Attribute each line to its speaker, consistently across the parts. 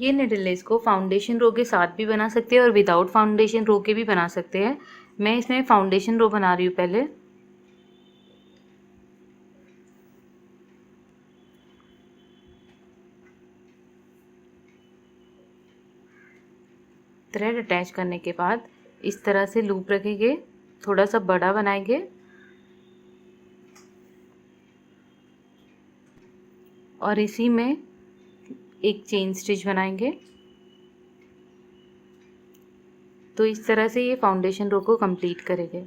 Speaker 1: ये needle less को foundation रो के साथ भी बना सकते हैं और विदाउट फाउंडेशन रो के भी बना सकते हैं। मैं इसमें फाउंडेशन रो बना रही हूँ पहले। थ्रेड अटैच करने के बाद इस तरह से लूप रखेंगे, थोड़ा सा बड़ा बनाएंगे और इसी में एक चेन स्टिच बनाएंगे। तो इस तरह से ये फाउंडेशन रो को कंप्लीट करेंगे।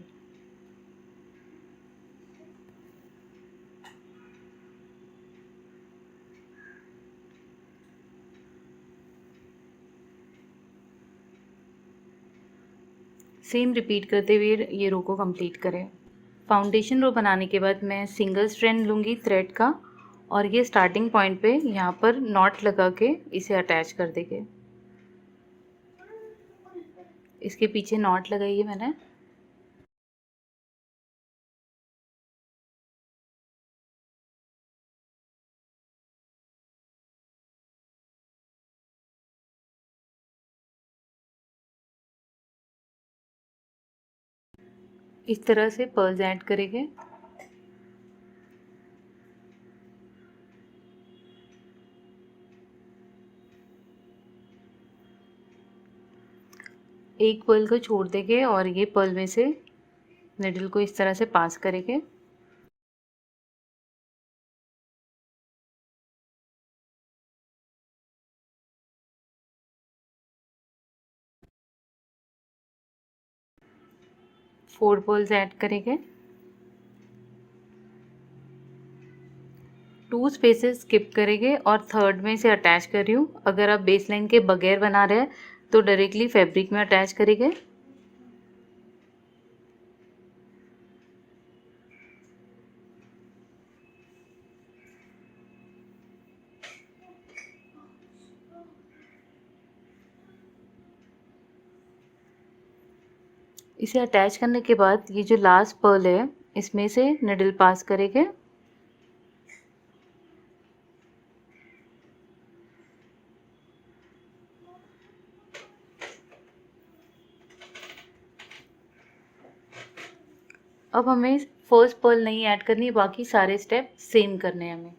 Speaker 1: सेम रिपीट करते हुए ये रो को कंप्लीट करें। फाउंडेशन रो बनाने के बाद मैं सिंगल स्ट्रैंड लूँगी थ्रेड का और ये स्टार्टिंग पॉइंट पे यहाँ पर नॉट लगा के इसे अटैच कर देंगे। इसके पीछे नॉट लगाई है मैंने। इस तरह से पर्ल्स ऐड करेंगे। एक पर्ल को छोड़ देंगे और ये पर्ल में से निडल को इस तरह से पास करेंगे। फोर पर्ल्स ऐड करेंगे। टू स्पेसेस स्किप करेंगे और थर्ड में से अटैच कर रही हूँ। अगर आप बेस लाइन के बगैर बना रहे हैं तो डायरेक्टली फैब्रिक में अटैच करेंगे। इसे अटैच करने के बाद ये जो लास्ट पर्ल है इसमें से निडल पास करेंगे। अब हमें फर्स्ट पर्ल नहीं ऐड करनी, बाकी सारे स्टेप सेम करने हैं हमें।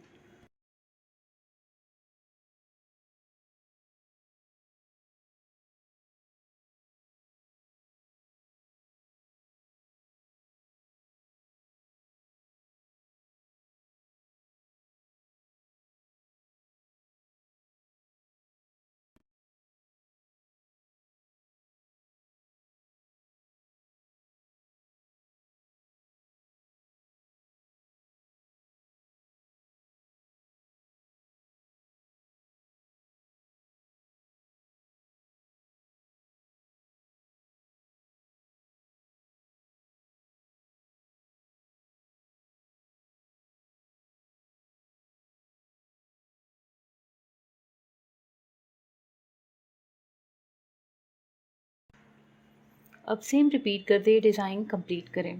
Speaker 1: अब सेम रिपीट करते ये डिज़ाइन कंप्लीट करें।